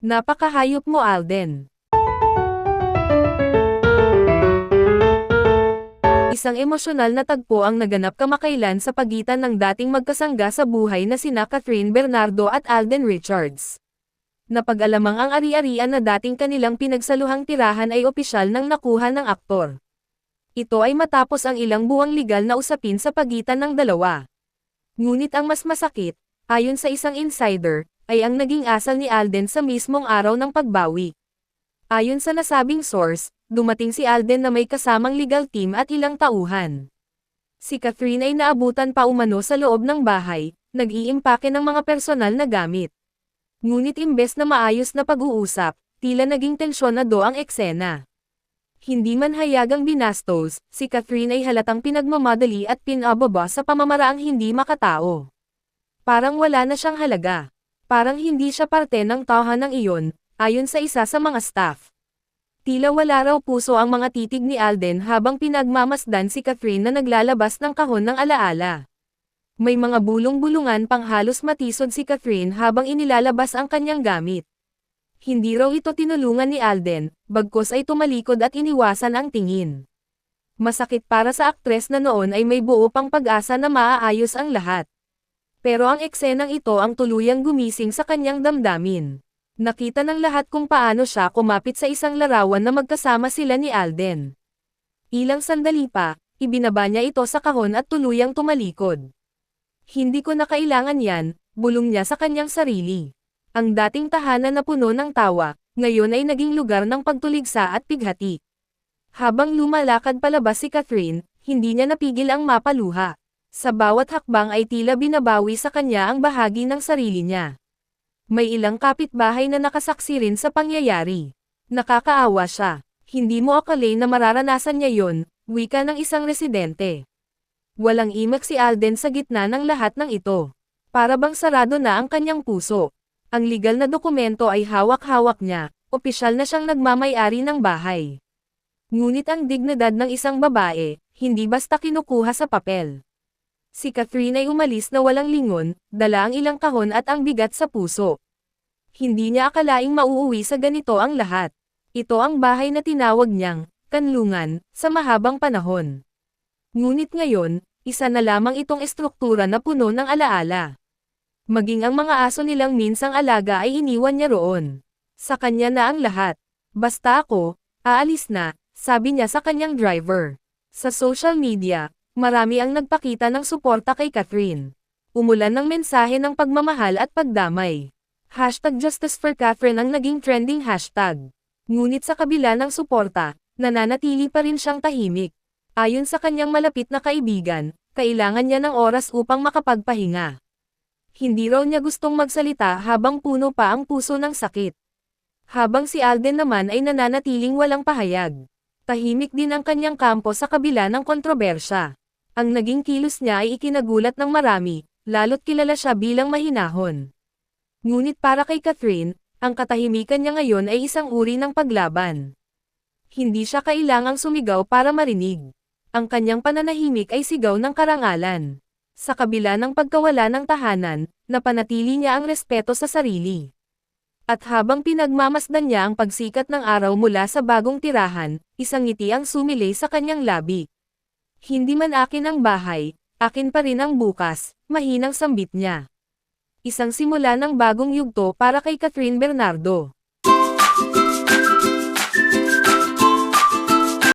Napakahayop mo, Alden. Isang emosyonal na tagpo ang naganap kamakailan sa pagitan ng dating magkasangga sa buhay na sina Catherine Bernardo at Alden Richards. Napag-alamang ang ari-arian na dating kanilang pinagsaluhang tirahan ay opisyal nang nakuha ng aktor. Ito ay matapos ang ilang buwang legal na usapin sa pagitan ng dalawa. Ngunit ang mas masakit, ayon sa isang insider, ay ang naging asal ni Alden sa mismong araw ng pagbawi. Ayon sa nasabing source, dumating si Alden na may kasamang legal team at ilang tauhan. Si Catherine ay naabutan pa umano sa loob ng bahay, nag-iimpake ng mga personal na gamit. Ngunit imbes na maayos na pag-uusap, tila naging tensyonado ang eksena. Hindi man hayagang binastos, si Catherine ay halatang pinagmamadali at pinababa sa pamamaraang hindi makatao. Parang wala na siyang halaga. Parang hindi siya parte ng tahanan ng iyon, ayon sa isa sa mga staff. Tila wala raw puso ang mga titig ni Alden habang pinagmamasdan si Catherine na naglalabas ng kahon ng alaala. May mga bulong-bulungan pang halos matisod si Catherine habang inilalabas ang kanyang gamit. Hindi raw ito tinulungan ni Alden, bagkus ay tumalikod at iniwasan ang tingin. Masakit para sa aktres na noon ay may buo pang pag-asa na maaayos ang lahat. Pero ang eksenang ito ang tuluyang gumising sa kanyang damdamin. Nakita ng lahat kung paano siya kumapit sa isang larawan na magkasama sila ni Alden. Ilang sandali pa, ibinaba niya ito sa kahon at tuluyang tumalikod. Hindi ko na kailangan yan, bulong niya sa kanyang sarili. Ang dating tahanan na puno ng tawa, ngayon ay naging lugar ng pagtuligsa at pighati. Habang lumalakad palabas si Catherine, hindi niya napigil ang mapaluha. Sa bawat hakbang ay tila binabawi sa kanya ang bahagi ng sarili niya. May ilang kapitbahay na nakasaksi rin sa pangyayari. Nakakaawa siya. Hindi mo akalain na mararanasan niya yon, wika ng isang residente. Walang imak si Alden sa gitna ng lahat ng ito. Para bang sarado na ang kanyang puso. Ang legal na dokumento ay hawak-hawak niya, opisyal na siyang nagmamay-ari ng bahay. Ngunit ang dignidad ng isang babae, hindi basta kinukuha sa papel. Si Catherine ay umalis na walang lingon, dala ang ilang kahon at ang bigat sa puso. Hindi niya akalaing mauuwi sa ganito ang lahat. Ito ang bahay na tinawag niyang kanlungan sa mahabang panahon. Ngunit ngayon, isa na lamang itong estruktura na puno ng alaala. Maging ang mga aso nilang minsang alaga ay iniwan niya roon. Sa kanya na ang lahat. Basta ako, aalis na, sabi niya sa kanyang driver. Sa social media, marami ang nagpakita ng suporta kay Catherine. Umulan ng mensahe ng pagmamahal at pagdamay. #JusticeForCatherine ang naging trending hashtag. Ngunit sa kabila ng suporta, nananatili pa rin siyang tahimik. Ayon sa kanyang malapit na kaibigan, kailangan niya ng oras upang makapagpahinga. Hindi raw niya gustong magsalita habang puno pa ang puso ng sakit. Habang si Alden naman ay nananatiling walang pahayag. Tahimik din ang kanyang kampo sa kabila ng kontrobersya. Ang naging kilos niya ay ikinagulat ng marami, lalo't kilala siya bilang mahinahon. Ngunit para kay Catherine, ang katahimikan niya ngayon ay isang uri ng paglaban. Hindi siya kailangang sumigaw para marinig. Ang kanyang pananahimik ay sigaw ng karangalan. Sa kabila ng pagkawala ng tahanan, napanatili niya ang respeto sa sarili. At habang pinagmamasdan niya ang pagsikat ng araw mula sa bagong tirahan, isang ngiti ang sumilay sa kanyang labi. Hindi man akin ang bahay, akin pa rin ang bukas, mahinang sambit niya. Isang simula ng bagong yugto para kay Catherine Bernardo.